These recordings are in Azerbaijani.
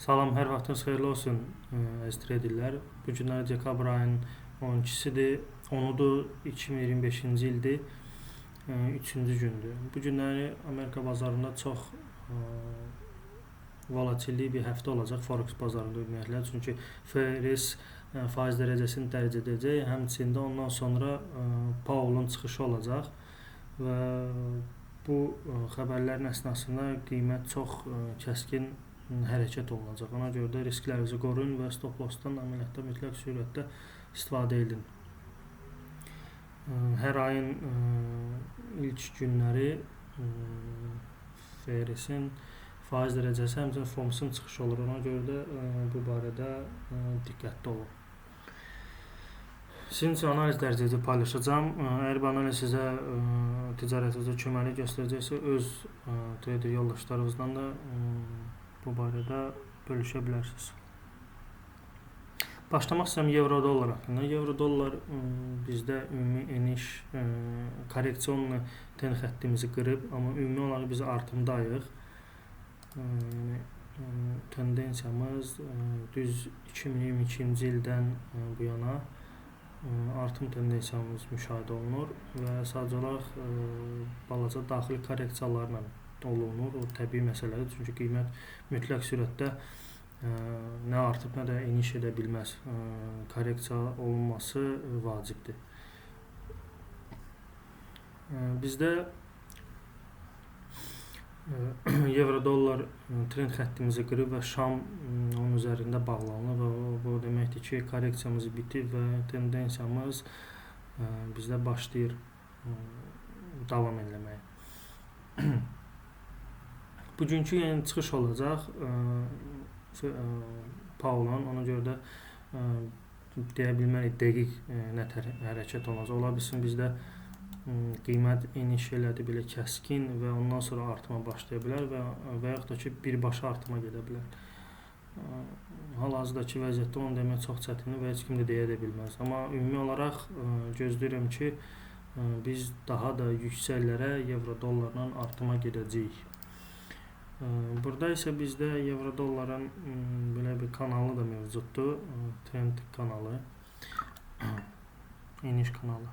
Salam, hər vaxtınız xeyirli olsun, əziz traderlər. Bu günlər dekabr ayının 12-sidir, 10-udur, 2025-ci ildir, 3-cü gündür. Bu günləri Amerika bazarında çox volatilli bir həftə olacaq Forex bazarında ümumiyyətlə. Çünki FRS faiz dərəcəsini dərc edəcək, həmçində ondan sonra Powell'un çıxışı olacaq və bu xəbərlərin əsnasında qiymət çox kəskin hərəkət olunacaq. Ona görə də risklərinizi qoruyun və stop lossdan əməliyyatda mütləq sürətdə istifadə edin. Hər ayın ilk günləri FRS-in faiz dərəcəsi, həmçinin FOMC-un çıxışı olur. Ona görə də bu barədə diqqətli olun. Sizin üçün analiz dərəcəsi paylaşacağım. Əgər bu analiz sizə ticarətinizdə köməklik göstərəcəksə, öz trader yoldaşlarınızdan da bu barədə bölüşə bilərsiniz. Başlamaq istəyirəm euro-dollar haqqında. Euro-dollar bizdə ümumi eniş korreksiyonla ten xəttimizi qırıb, amma ümumi olaraq biz artımdayıq. Tendensiyamız düz 2022-ci ildən bu yana artım tendensiyamız müşahidə olunur və sadəcə olaraq balaca daxili korreksiyalarla olunur. O təbii məsələdir, çünki qiymət mütləq sürətdə nə artıb, nə də eniş edə bilməz. Korreksiya olunması vacibdir. Bizdə euro-dollar trend xəttimizi qırıb və şam onun üzərində bağlanır və bu deməkdir ki, korreksiyamız bitib və tendensiyamız bizdə başlayır davam eləməyə. Bugünkü çıxış olacaq Powell'un, ona görə də deyə bilmərik dəqiq nətər hərəkət olacaq. Ola bilsin bizdə qiymət eniş elədi belə kəskin və ondan sonra artıma başlaya bilər və yaxud da ki, birbaşa artıma gedə bilər. Hal-hazırdakı vəziyyətdə onu demək çox çətindir və heç kim də deyə də bilməz. Amma ümumi olaraq gözləyirəm ki, biz daha da yüksəklərə euro-dollarla artıma gedəcəyik. Burada isə bizdə euro-dolların belə bir kanalı da mövcuddur, trend kanalı, eniş kanalı.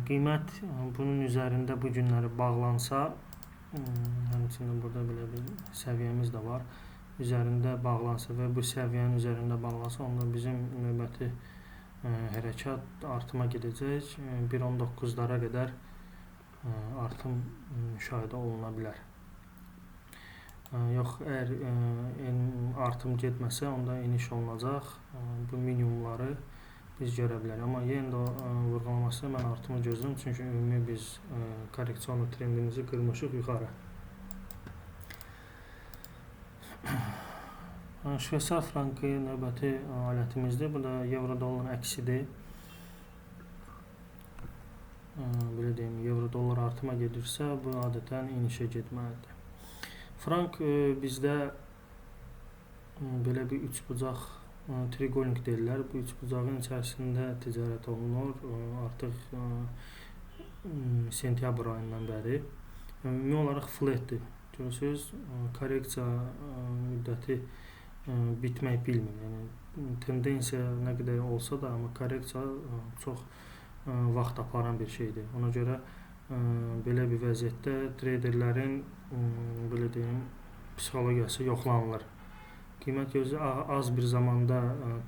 Qiymət bunun üzərində bu günləri bağlansa, həmçinin burada belə bir səviyyəmiz də var, üzərində bağlansa və bu səviyyənin üzərində bağlansa, onda bizim növbəti hərəkat artıma gedəcək, 1.19-lara qədər artım müşahidə oluna bilər. Yox, əgər artım getməsə, onda eniş olunacaq. Bu minimumları biz görə bilərik. Amma yenə də vurğulaması mən artımı gözləyirəm, çünki ümumi biz korreksiyon trendimizi qırmışıq yuxarı. Şveysar frankı növbəti alətimizdir. Bu da euro-dolların əksidir. Belə deyim, euro-dollar artıma gedirsə, bu adətən enişə getməlidir. Frank bizdə belə bir üçbucaq trigoning deyirlər. Bu üçbucağın içərisində ticarət olunur artıq sentyabr ayından bəri. Ümumi olaraq flatdir. Görürsünüz, korreksiya müddəti bitmək bilmir. Yəni tendensiya nə qədər olsa da, amma korreksiya çox vaxt aparan bir şeydir. Ona görə belə bir vəziyyətdə traderlərin belə deyim, psixologiyası yoxlanılır. Qiymət gözü az bir zamanda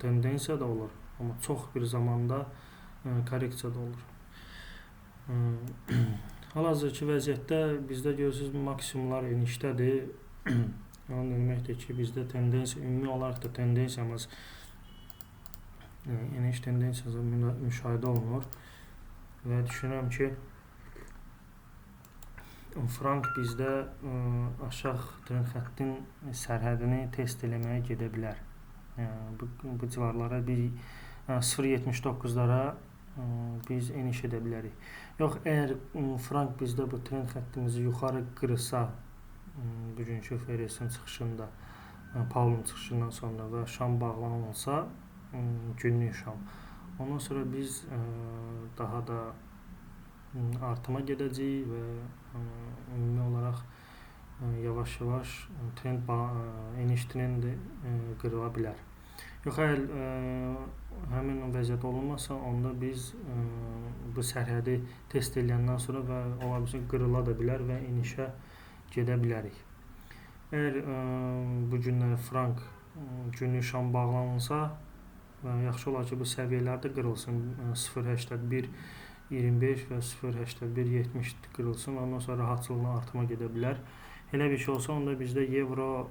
tendensiya da olur, amma çox bir zamanda korreksiya da olur. Hal-hazırki vəziyyətdə bizdə görürsünüz, maksimumlar enişdədir. Yəni deməkdir ki, bizdə tendensiya, ümumi olaraq da tendensiyamız eniş tendensiyası müşahidə olunur və düşünürəm ki, frank bizdə aşağı trend xəttin sərhədini test eləməyə gedə bilər. Bu civarlara 0.79-lara biz eniş edə bilərik. Yox, əgər frank bizdə bu trend xəttimizi yuxarı qırırsa, bugünkü FRS-in çıxışında, Powell'un çıxışından sonra və şam bağlanılsa, günlük şam, ondan sonra biz daha da artıma gedəcəyik və ümumi olaraq yavaş-yavaş eniş trendi qırıla bilər. Yox, əgər həmin vəziyyət olunmazsa, onda biz bu sərhədi test edəndən sonra və ola bilsin qırıla da bilər və enişə gedə bilərik. Əgər bu günləri frank günü şam bağlanılsa, yaxşı olar ki, bu səviyyələrdə qırılsın. 0.81 25 və 0.81-70 qırılsın. Ondan sonra rahatçılıqla artıma gedə bilər. Elə bir şey olsa, onda bizdə euro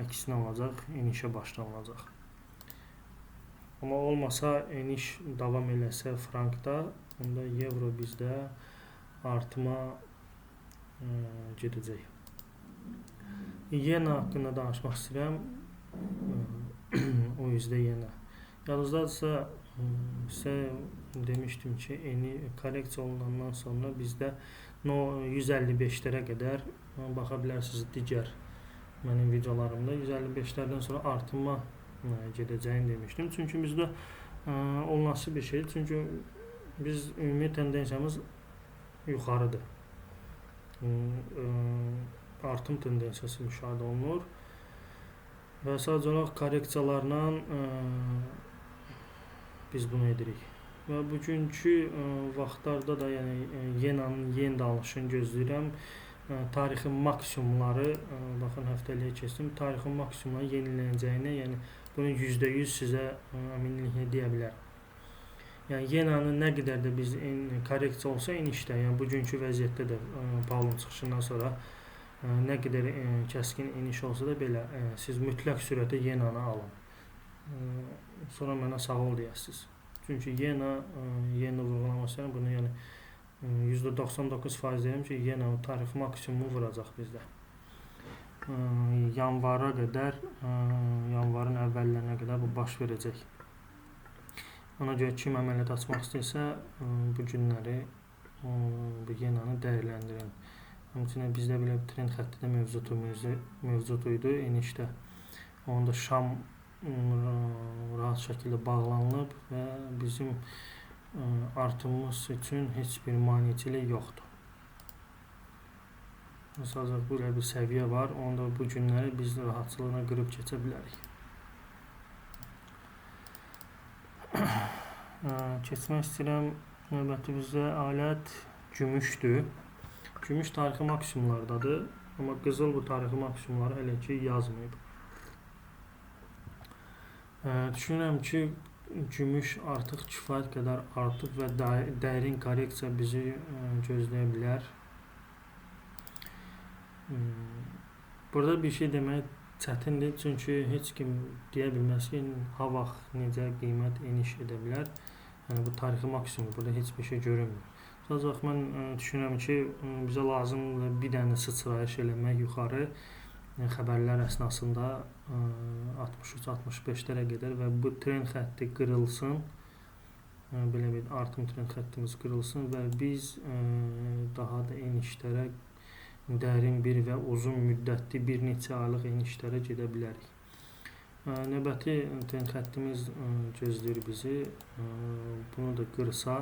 əksinə olacaq, enişə başlanılacaq. Amma olmasa, eniş davam eləsə frankda, onda euro bizdə artıma gedəcək. Yena haqqında danışmaq istəyirəm. O yüzdə yena. Yalnızdadırsa, sizə demişdim ki, korreksiya olunandan sonra bizdə 155-lərə qədər baxa bilərsiniz digər mənim videolarımda. 155-lərdən sonra artıma gedəcəyini demişdim. Çünki bizdə olması bir şeydir. Çünki biz ümumi tendensiyamız yuxarıdır. Artım tendensiyası müşahidə olunur və sadəcə olaraq korreksiyalarla biz bunu edirik. Və bugünkü vaxtlarda da yenanın yen dalışını gözləyirəm. Tarixi maksimumları, baxın həftəliyə keçdim, tarixi maksimumları yenilənəcəyinə, yəni bunu %100 sizə əminliklə deyə bilərəm. Yəni yenanın nə qədər də biz korreksiya olsa enişdə, yəni bugünkü vəziyyətdə də Paulun çıxışından sonra nə qədər kəskin eniş olsa da belə siz mütləq sürətdə yenanı alın. Sonra mənə sağ ol deyəsiniz. Çünki yena vurğulamasıyla bunu yəni %99% deyirəm ki, yena tarixi maksimumu vuracaq bizdə. Yanvara qədər, yanvarın əvvəllərinə qədər bu baş verəcək. Ona görə kim əməliyyat açmaq istəyirsə, bu günləri bu yenanı dəyərləndirin. Həmçinin bizdə belə bir trend xətti də mövcud idi enişdə. Onda şam rahat şəkildə bağlanılıb və bizim artımımız üçün heç bir maneçilik yoxdur. Sadəcə belə bir səviyyə var, onda bu günləri biz rahatçılığına qırıb keçə bilərik. Keçmək istəyirəm, növbəti bizdə alət gümüşdür. Gümüş tarixi maksimumlardadır, amma qızıl bu tarixi maksimumları hələ ki yazmayıb. Düşünürəm ki, gümüş artıq kifayət qədər artıb və dərin korreksiya bizi gözləyə bilər. Burada bir şey demək çətindir, çünki heç kim deyə bilməz ki, ha vaxt necə qiymət eniş edə bilər. Yəni, bu tarixi maksimum, burada heç bir şey görünmür. Sadəcə mən düşünürəm ki, bizə lazımdır bir dənə sıçrayış eləmək yuxarı xəbərlər əsnasında 63-65-lərə qədər və bu trend xətti qırılsın, belə bir artım trend xəttimiz qırılsın və biz daha da enişlərə dərin bir və uzun müddətli bir neçə aylıq enişlərə gedə bilərik. Növbəti trend xəttimiz gözləyir bizi. Bunu da qırsa,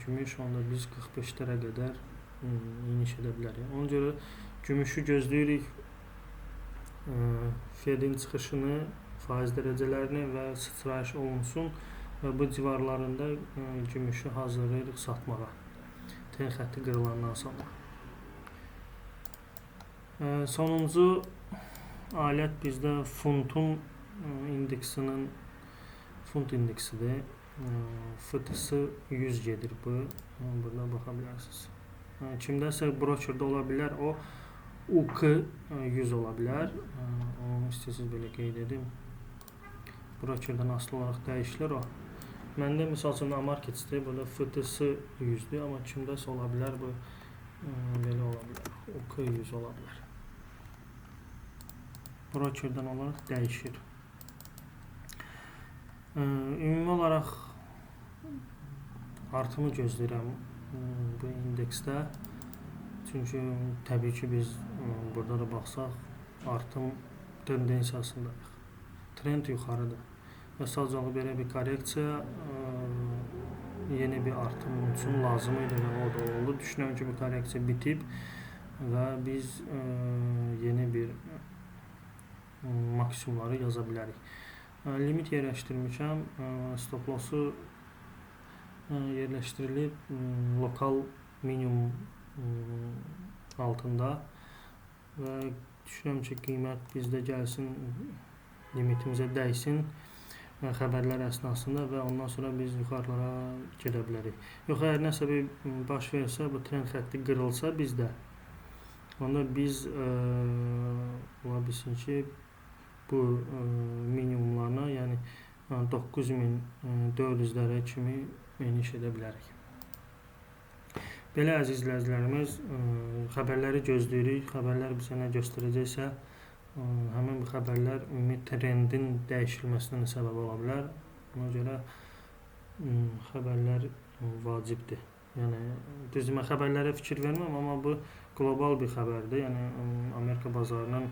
gümüş onda biz 45-lərə qədər eniş edə bilərik. Ona görə gümüşü gözləyirik. Fedin çıxışını, faiz dərəcələrini və sıçrayış olunsun və bu civarlarında gümüşü hazırlayırıq satmağa. Trend xətti qırılandan sonra. Sonuncu alət bizdə funt indeksidir. FTS 100 gedir bu. Burada baxa bilərsiniz. Kimdəsə brokerdə ola bilər, o UK 100 ola bilər. Onu istəyirsiniz belə qeyd edim. Brokerdən asılı olaraq dəyişilir o. Məndə misal üçün Amarketsdir, burada FTS 100-dür, amma kimdəsə ola bilər, bu belə ola bilər. UK 100 ola bilər. Brokerdən olaraq dəyişir. Ümumi olaraq artımı gözləyirəm bu indeksdə. Çünki təbii ki, biz burada da baxsaq, artım tendensiyasındayıq. Trend yuxarıdır. Və sadəcə belə bir korreksiya yeni bir artım üçün lazım idi və o da oldu. Düşünürəm ki, bu korreksiya bitib. və biz yeni bir maksimumları yaza bilərik. Limit yerləşdirmişəm. Stop lossu yerləşdirilib lokal minimum altında və düşünürəm ki, qiymət bizdə gəlsin, limitimizə dəysin xəbərlər əsnasında və ondan sonra biz yuxarılara gedə bilərik. Yox, əgər nəsə bir baş versə, bu trend xətti qırılsa bizdə, onda biz ola bilsin ki, bu minimumlarına, yəni 9400-lərə kimi eniş edə bilərik. Belə əziz izləyicilərimiz, xəbərləri gözləyirik. Xəbərlər bizə nə göstərəcəksə, həmin bu xəbərlər ümumi trendin dəyişilməsinə səbəb ola bilər. Ona görə xəbərlər vacibdir. Yəni düzdür, mən xəbərlərə fikir vermirəm, amma bu qlobal bir xəbərdir. Yəni Amerika bazarının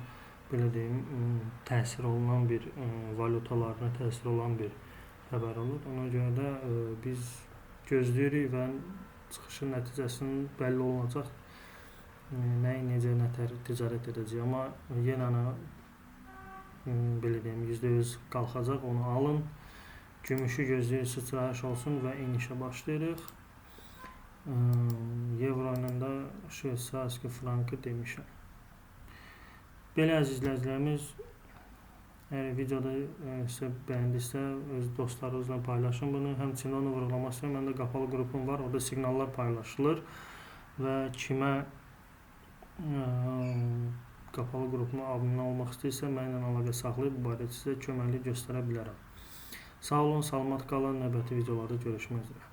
belə deyim, təsir olunan bir valyutalarına təsir olan bir xəbər olur. Ona görə də biz gözləyirik və çıxışın nəticəsinin bəlli olunacaq. Nəyi necə ticarət edəcək, amma yenə belə deyim, %100 qalxacaq, onu alın. Gümüşü gözləyir, sıçrayış olsun və enişə başlayırıq. Euro ilə də şveytserski frankı demişəm. Belə əziz izləyicilərimiz, əgər videoda sizə bəyəndiksə, öz dostlarınızla paylaşın bunu. Həmçinin onu vurğulamaq istəyirəm, məndə qapalı qrupum var, orada siqnallar paylaşılır və kimə qapalı qrupuma abunə olmaq istəyirsə, mənimlə əlaqə saxlayıb bu barədə sizə köməklik göstərə bilərəm. Sağ olun, salamat qalın, növbəti videolarda görüşmək üzrə.